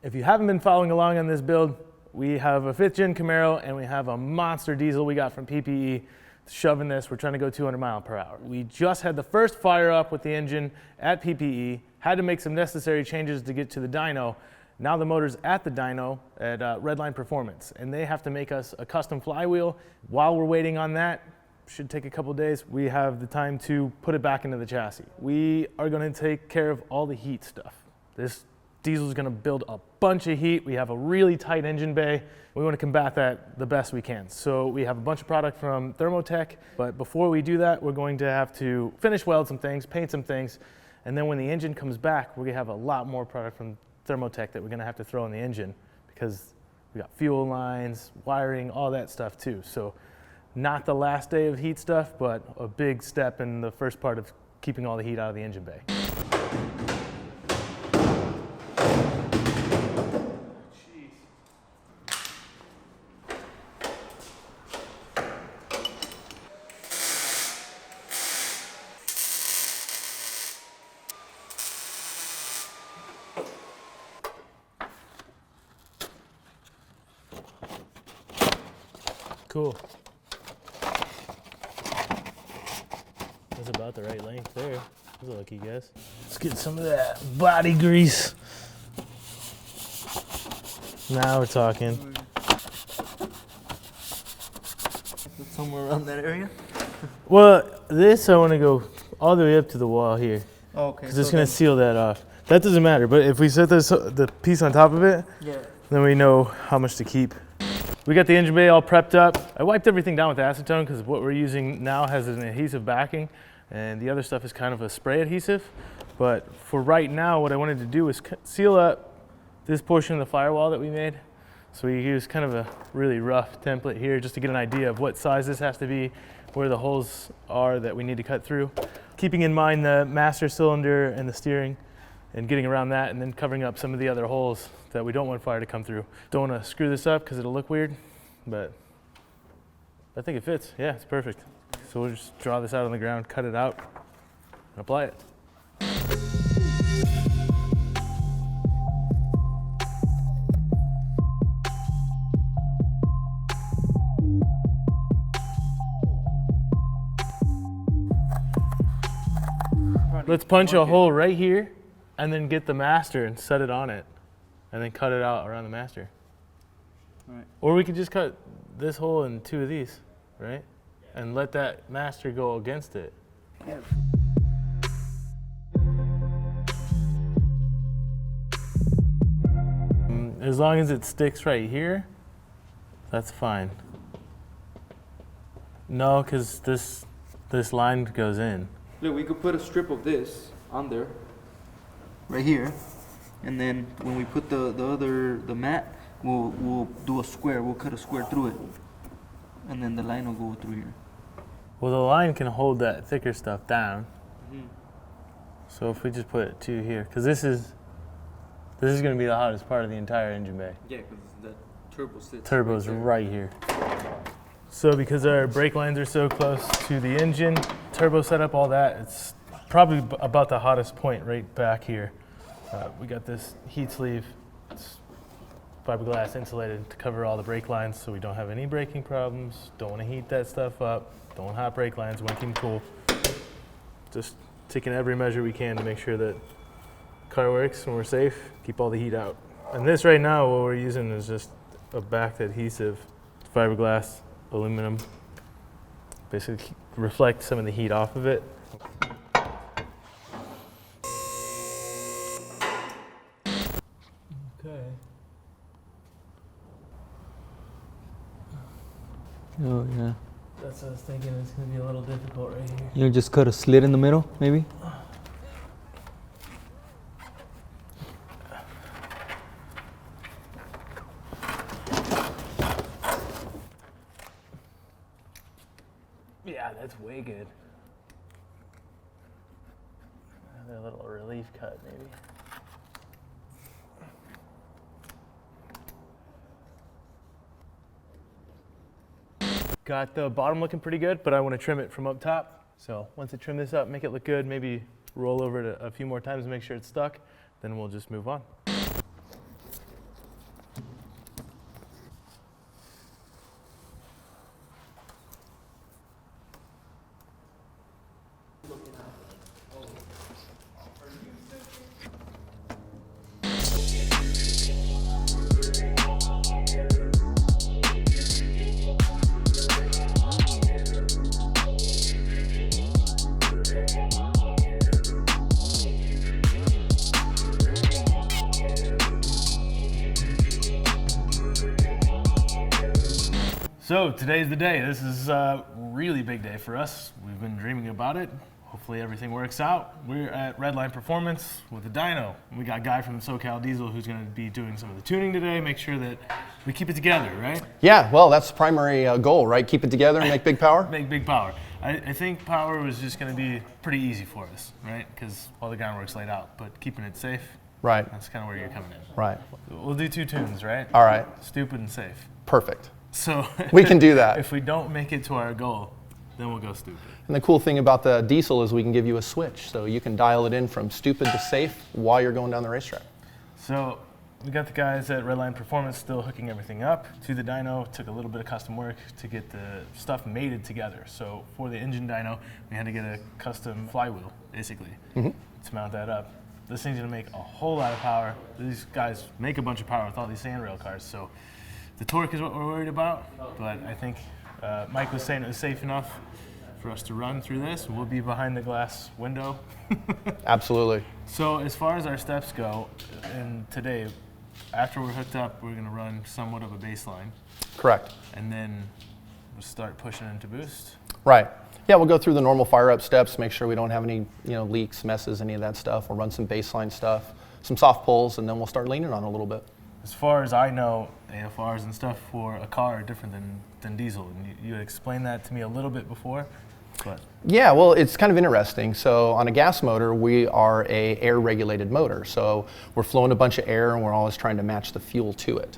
If you haven't been following along on this build, we have a 5th gen Camaro and we have a monster diesel we got from PPE. Shoving this, we're trying to go 200 miles per hour. We just had the first fire up with the engine at PPE, had to make some necessary changes to get to the dyno. Now the motor's at the dyno at Redline Performance, and they have to make us a custom flywheel. While we're waiting on that, should take a couple days, we have the time to put it back into the chassis. We are gonna take care of all the heat stuff. This diesel is gonna build a bunch of heat. We have a really tight engine bay. We wanna combat that the best we can. So we have a bunch of product from Thermo-Tec, but before we do that, we're going to have to finish weld some things, paint some things, and then when the engine comes back, we're gonna have a lot more product from Thermo-Tec that we're gonna have to throw in the engine because we got fuel lines, wiring, all that stuff too. So not the last day of heat stuff, but a big step in the first part of keeping all the heat out of the engine bay. Cool. That's about the right length there. That's a lucky guess. Let's get some of that body grease. Now we're talking. Somewhere around that area? Well, this I want to go all the way up to the wall here. Oh, okay. Because it's going to seal that off. That doesn't matter, but if we set this, the piece on top of it, then we know how much to keep. We got the engine bay all prepped up. I wiped everything down with acetone because what we're using now has an adhesive backing and the other stuff is kind of a spray adhesive. But for right now, what I wanted to do is seal up this portion of the firewall that we made. So we used kind of a really rough template here just to get an idea of what size this has to be, where the holes are that we need to cut through. Keeping in mind the master cylinder and the steering and getting around that and then covering up some of the other holes that we don't want fire to come through. Don't want to screw this up because it'll look weird, but I think it fits. Yeah, it's perfect. So we'll just draw this out on the ground, cut it out, and apply it. Let's punch a hole right here and then get the master and set it on it and then cut it out around the master. Right. Or we could just cut this hole in 2 of these, right? And let that master go against it. Yeah. As long as it sticks right here, that's fine. No, because this line goes in. Look, we could put a strip of this on there, right here, and then when we put the mat, we'll do a square. We'll cut a square through it, and then the line will go through here. Well, the line can hold that thicker stuff down. So if we just put 2 here, because this is going to be the hottest part of the entire engine bay. Yeah, because the turbo sits. Turbo's right here. So because our brake lines are so close to the engine, turbo setup, all that, it's probably about the hottest point right back here. We got this heat sleeve. It's fiberglass insulated to cover all the brake lines so we don't have any braking problems. Don't want to heat that stuff up. Don't want hot brake lines. Want to keep them cool. Just taking every measure we can to make sure that car works and we're safe. Keep all the heat out. And this right now, what we're using is just a backed adhesive, fiberglass, aluminum. Basically reflect some of the heat off of it. Okay. Oh yeah. That's what I was thinking. It's going to be a little difficult right here. You just cut a slit in the middle, maybe? Yeah, that's way good. Another little relief cut, maybe. Got the bottom looking pretty good, but I want to trim it from up top. So once I trim this up, make it look good, maybe roll over it a few more times to make sure it's stuck, then we'll just move on. So today's the day. This is a really big day for us. We've been dreaming about it. Hopefully everything works out. We're at Redline Performance with the Dyno. We got a guy from SoCal Diesel who's going to be doing some of the tuning today, make sure that we keep it together, right? Yeah, well, that's the primary goal, right? Keep it together and make big power. Make big power. I think power was just going to be pretty easy for us, right? Because all the groundwork's laid out, but keeping it safe, Right, that's kind of where you're coming in. right. We'll do two tunes, right? All right, Stupid and safe. perfect. So We can do that. If we don't make it to our goal, then we'll go stupid. And the cool thing about the diesel is we can give you a switch, so you can dial it in from stupid to safe while you're going down the racetrack. So we got the guys at Redline Performance still hooking everything up to the dyno. Took a little bit of custom work to get the stuff mated together. So for the engine dyno, we had to get a custom flywheel, basically, to mount that up. This thing's gonna make a whole lot of power. These guys make a bunch of power with all these sandrail cars. So the torque is what we're worried about, but I think Mike was saying it was safe enough for us to run through this. We'll be behind the glass window. Absolutely. So as far as our steps go, and today, after we're hooked up, we're gonna run somewhat of a baseline, Correct. and then we'll start pushing into boost. Right. Yeah, we'll go through the normal fire up steps, make sure we don't have any leaks, messes, any of that stuff. We'll run some baseline stuff, some soft pulls, and then we'll start leaning on it a little bit. As far as I know, AFRs and stuff for a car are different than diesel. And you had explained that to me a little bit before, but Yeah, well, it's kind of interesting. So on a gas motor, we are a air-regulated motor. So we're flowing a bunch of air, and we're always trying to match the fuel to it.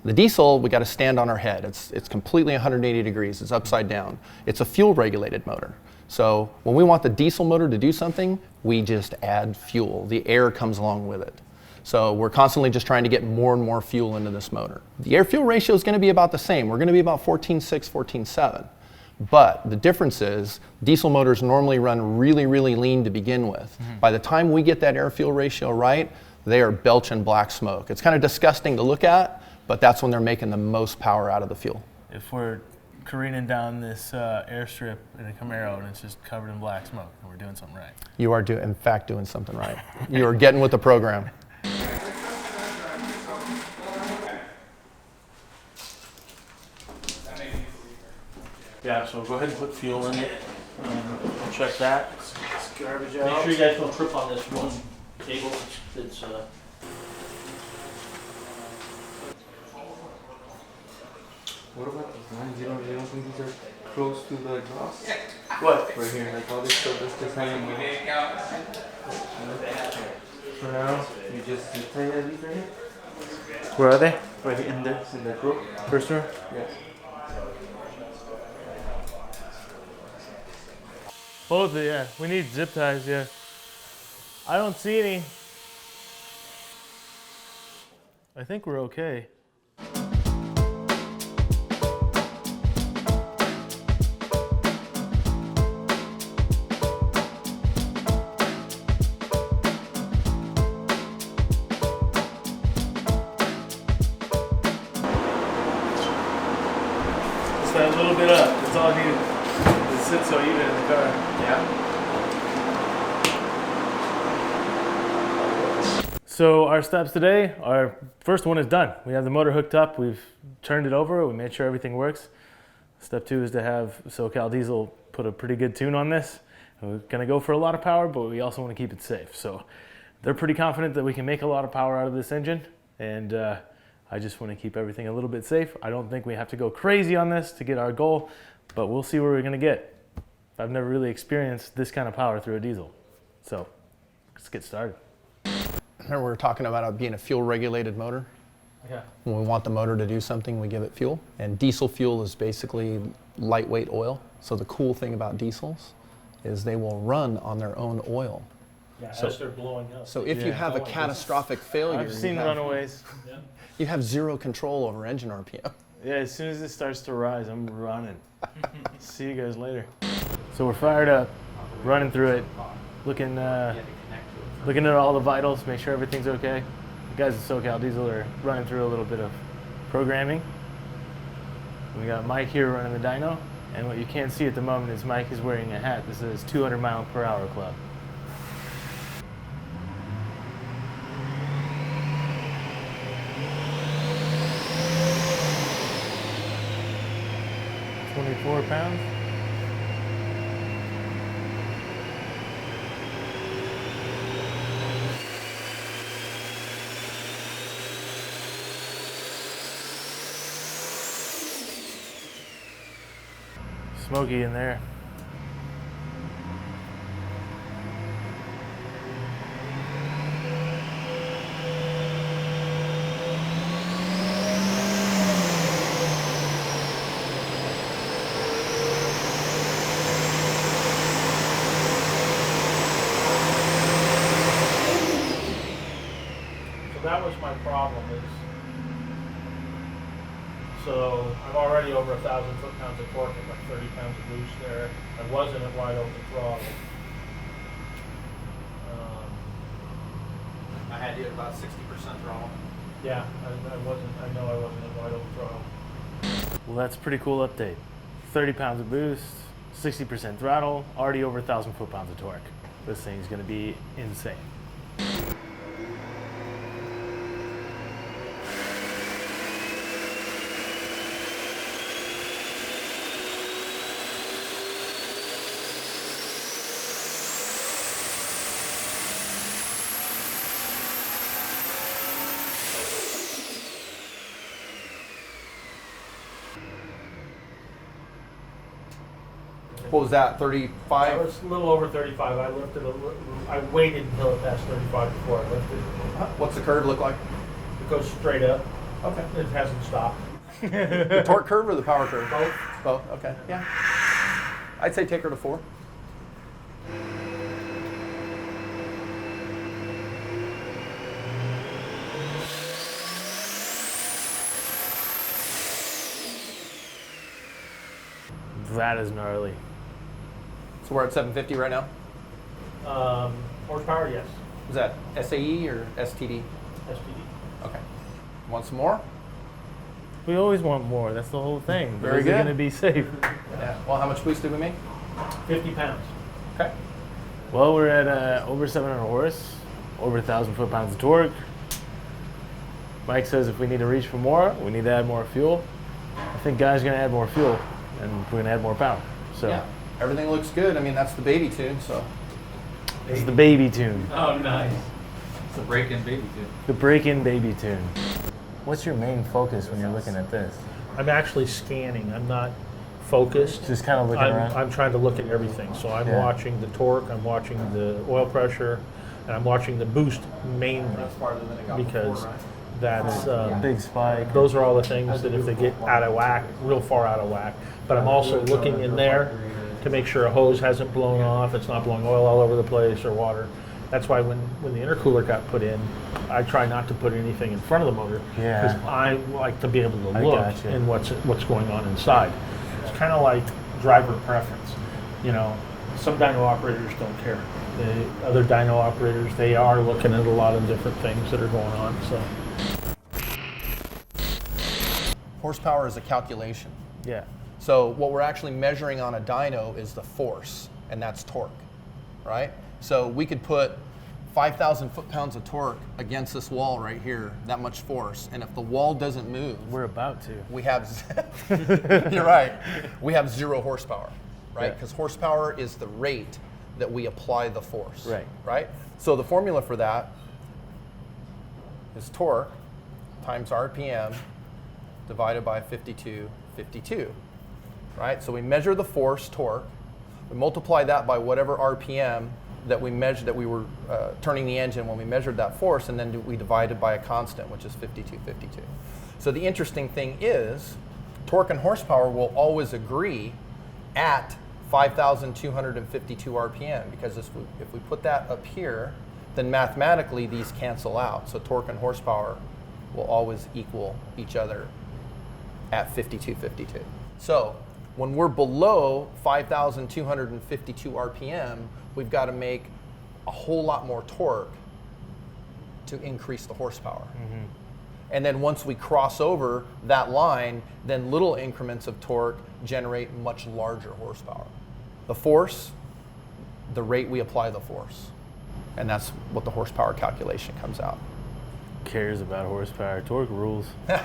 The diesel, we got to stand on our head. It's completely 180 degrees. It's upside down. It's a fuel-regulated motor. So when we want the diesel motor to do something, we just add fuel. The air comes along with it. So we're constantly just trying to get more and more fuel into this motor. The air-fuel ratio is going to be about the same. We're going to be about 14.6, 14.7. But the difference is diesel motors normally run really, really lean to begin with. By the time we get that air-fuel ratio right, they are belching black smoke. It's kind of disgusting to look at, but that's when they're making the most power out of the fuel. if we're careening down this airstrip in a Camaro and it's just covered in black smoke, and we're doing something right. You are, in fact, doing something right. You are getting with the program. Yeah, so go ahead and put fuel in it. Check that. Garbage Make sure you guys don't trip on this one cable. It's What about these lines? You don't think these are close to the exhaust? What? Right here, like all this stuff that's just hanging out. For now, you just zip tie these right here. Where are they? Right here in there, in that row. First row? Yes. Both, yeah. We need zip ties, yeah. I don't see any. I think we're okay. Just that little bit up. That's all I need. It sits so even in the car. Yeah. So our steps today, our first one is done. We have the motor hooked up, we've turned it over, we made sure everything works. Step two is to have SoCal Diesel put a pretty good tune on this. We're gonna go for a lot of power, but we also wanna keep it safe. So they're pretty confident that we can make a lot of power out of this engine, and I just wanna keep everything a little bit safe. I don't think we have to go crazy on this to get our goal, but we'll see where we're gonna get. I've never really experienced this kind of power through a diesel. So let's get started. Remember we were talking about it being a fuel-regulated motor? Yeah. When we want the motor to do something, we give it fuel. And diesel fuel is basically lightweight oil. So the cool thing about diesels is they will run on their own oil. yeah, So- as they're blowing up. So if you Yeah. have a catastrophic failure, I've seen runaways. you have zero control over engine RPM. Yeah, as soon as it starts to rise, I'm running. See you guys later. So we're fired up, running through it, looking at all the vitals, make sure everything's okay. The guys at SoCal Diesel are running through a little bit of programming. We got Mike here running the dyno, and what you can't see at the moment is Mike is wearing a hat that says 200 mile per hour club. 24 pounds. Smoky in there. That was my problem is, so I'm already over 1,000 foot-pounds of torque at like 30 pounds of boost there. I wasn't at wide open throttle. I had you at about 60% throttle. Yeah, I know I wasn't at wide open throttle. Well, that's a pretty cool update. 30 pounds of boost, 60% throttle, already over 1,000 foot-pounds of torque. This thing's gonna be insane. What was that, I 35? was a little over 35. I waited until it passed 35 before I lifted. What's the curve look like? It goes straight up. Okay. It hasn't stopped. The torque curve or the power curve? Both. Both, okay, yeah. I'd say take her to 4. That is gnarly. So we're at 750 right now? Horsepower, yes. Is that SAE or STD? SPD. Okay. Want some more? We always want more. That's the whole thing. But Very is good. it going to be safe? Yeah. Well, how much boost did we make? 50 pounds. Okay. Well, we're at over 700 horse, over 1,000 foot-pounds of torque. Mike says if we need to reach for more, we need to add more fuel. I think Guy's going to add more fuel, and we're going to add more power. So Yeah. Everything looks good. I mean, that's the baby tune, so. this is the baby tune, Oh, nice. It's a break-in baby too. the break-in baby tune. What's your main focus when you're looking at this? I'm actually scanning. I'm not focused. Just kind of looking around? I'm trying to look at everything. So I'm Yeah. watching the torque, I'm watching the oil pressure, and I'm watching the boost mainly farther than it got because that's Big spike. those are all the things that if they get out of whack, real far out of whack. But I'm also looking in there to make sure a hose hasn't blown off, it's not blowing oil all over the place or water. That's why when the intercooler got put in, I try not to put anything in front of the motor Yeah. because I like to be able to I look gotcha. in what's going on inside. It's kind of like driver preference. You know, some dyno operators don't care. The other dyno operators, they are looking at a lot of different things that are going on. So. Horsepower is a calculation. Yeah. So what we're actually measuring on a dyno is the force, and that's torque, right? So we could put 5,000 foot-pounds of torque against this wall right here, that much force, and if the wall doesn't move, We're about to. we have, you're right, we have 0 horsepower, right? Yeah. Because horsepower is the rate that we apply the force, Right. right? So the formula for that is torque times RPM divided by 52, right? So we measure the force, torque, we multiply that by whatever RPM that we measured, that we were turning the engine when we measured that force, and then we divide it by a constant, which is 52. So the interesting thing is, torque and horsepower will always agree at 5,252 RPM, because if we put that up here, then mathematically these cancel out. So torque and horsepower will always equal each other at 52. So when we're below 5,252 RPM, we've got to make a whole lot more torque to increase the horsepower. Mm-hmm. And then once we cross over that line, then little increments of torque generate much larger horsepower. The force, the rate we apply the force. And that's what the horsepower calculation comes out. cares about horsepower? Torque rules. I'm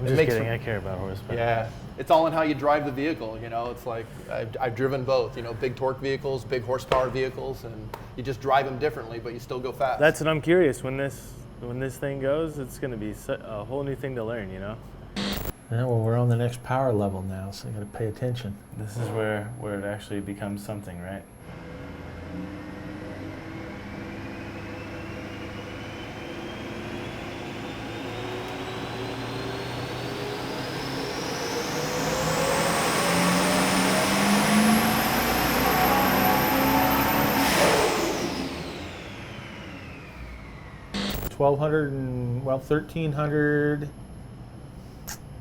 just makes kidding. for- I care about horsepower. Yeah, it's all in how you drive the vehicle. You know, it's like I've driven both. You know, big torque vehicles, big horsepower vehicles, and you just drive them differently, but you still go fast. That's what I'm curious. When this thing goes, it's going to be a whole new thing to learn. You know. Yeah, well, we're on the next power level now, so you got to pay attention. This is where it actually becomes something, right? Well, 1,300,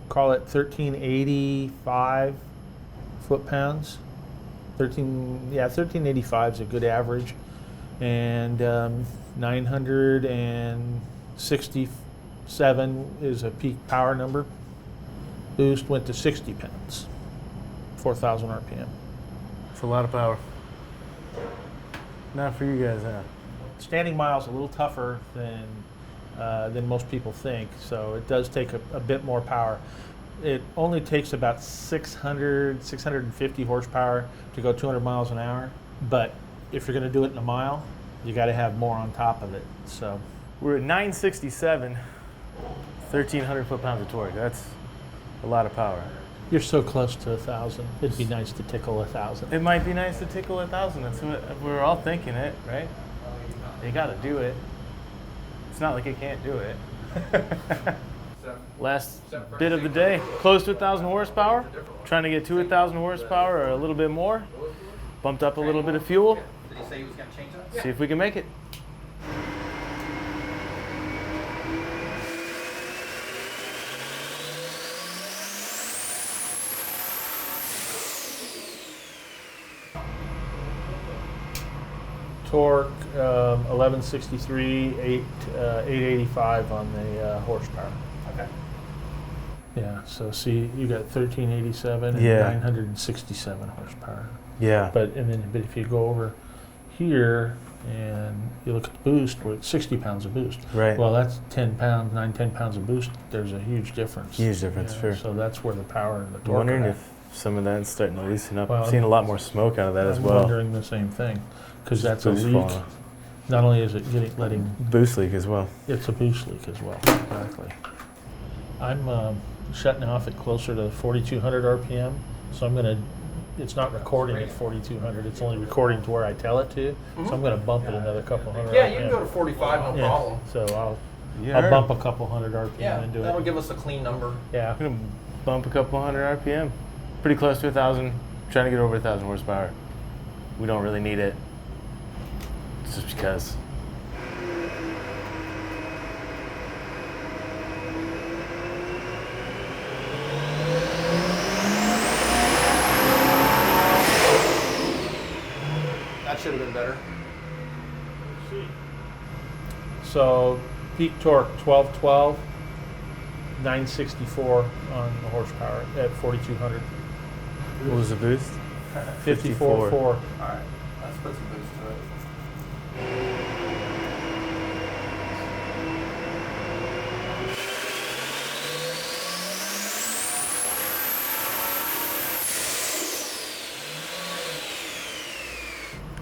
call it 1,385 foot-pounds. 1,385 is a good average. And 967 is a peak power number. Boost went to 60 pounds, 4,000 RPM. It's a lot of power. Not for you guys, huh? Standing mile's a little tougher than most people think, so it does take a bit more power. It only takes about 650 horsepower to go 200 miles an hour, but if you're going to do it in a mile, you got to have more on top of it. So We're at 967, 1,300 foot-pounds of torque. That's a lot of power. you're so close to 1,000. It'd be nice to tickle 1,000. It might be nice to tickle 1,000. That's what we're all thinking it, right? You got to do it. It's not like you can't do it. Last bit of the day, close to 1,000 horsepower. Trying to get to 1,000 horsepower or a little bit more. Bumped up a little bit of fuel. Did he say he was going to change that? See if we can make it. Torque 1163, 885 on the horsepower. Okay. Yeah, so see, you got 1387 and Yeah. 967 horsepower. Yeah. But if you go over here and you look at the boost, we're at 60 pounds of boost. Right. Well, that's 10 pounds, 10 pounds of boost. There's a huge difference. Huge difference, Yeah, sure. So that's where the power and the I'm torque wondering are at. if some of that's starting to loosen up. Well, I've seen a lot more smoke out of that as I'm well. wondering the same thing, because that's a Boost leak. falling. Not only is it letting, Boost leak as well. it's a boost leak as well. Exactly. I'm shutting off at closer to 4,200 RPM, so I'm gonna. It's not recording at 4,200. It's only recording to where I tell it to. So I'm gonna bump it another couple hundred. Yeah, you can RPM. go to 45, no Yeah, problem. so I'll Yeah. bump a couple hundred RPM Yeah, into that'll it. give us a clean number. Yeah. I'm gonna bump a couple hundred RPM. Pretty close to 1,000. Trying to get over 1,000 horsepower. We don't really need it. It's just because. That should have been better. So peak torque 1212, 964 on the horsepower at 4,200. What was the boost? 54.4. All right, let's put some boost to it.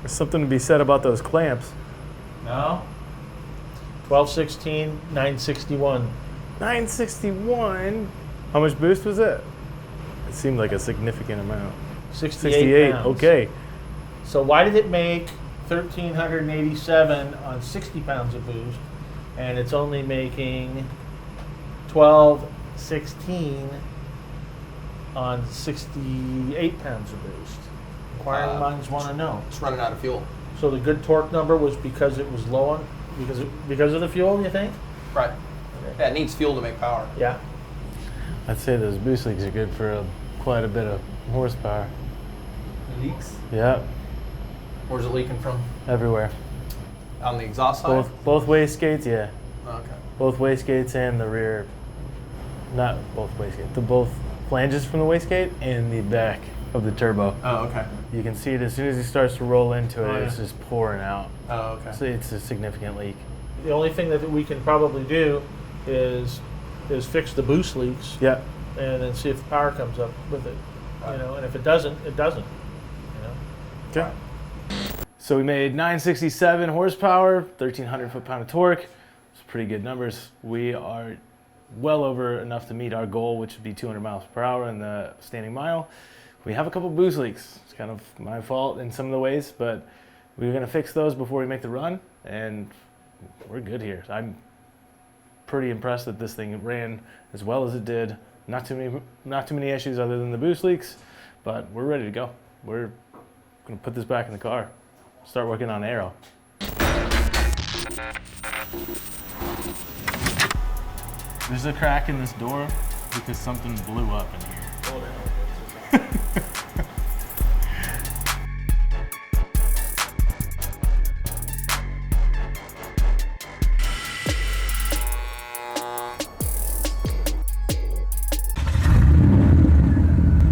There's something to be said about those clamps. No. 1216, 961. 961. How much boost was it? It seemed like a significant amount. 68 pounds. Okay. So why did it make 1,387 on 60 pounds of boost, and it's only making 1216 on 68 pounds of boost? Inquiring minds want to know. It's running out of fuel. So the good torque number was because it was low on, because of the fuel, you think? Right. Yeah, it needs fuel to make power. Yeah. I'd say those boost leaks are good for quite a bit of horsepower. Leaks? Yeah, Where's it leaking from? everywhere. On the exhaust side? Both wastegates, yeah. Okay. Both wastegates and the rear. Not both wastegates. Both flanges from the wastegate and the back of the turbo. Oh, okay. You can see it as soon as he starts to roll into it, Oh, it's yeah. just pouring out. Oh, okay. So it's a significant leak. the only thing that we can probably do is fix the boost leaks Yeah. and then see if the power comes up with it. You know, and if it doesn't, it doesn't. You know. Okay. So we made 967 horsepower, 1,300 foot-pound of torque. It's pretty good numbers. We are well over enough to meet our goal, which would be 200 miles per hour in the standing mile. We have a couple boost leaks. It's kind of my fault in some of the ways, but we're gonna fix those before we make the run, and we're good here. I'm pretty impressed that this thing ran as well as it did. Not too many issues other than the boost leaks, but we're ready to go. We're gonna put this back in the car, start working on aero. There's a crack in this door because something blew up in here.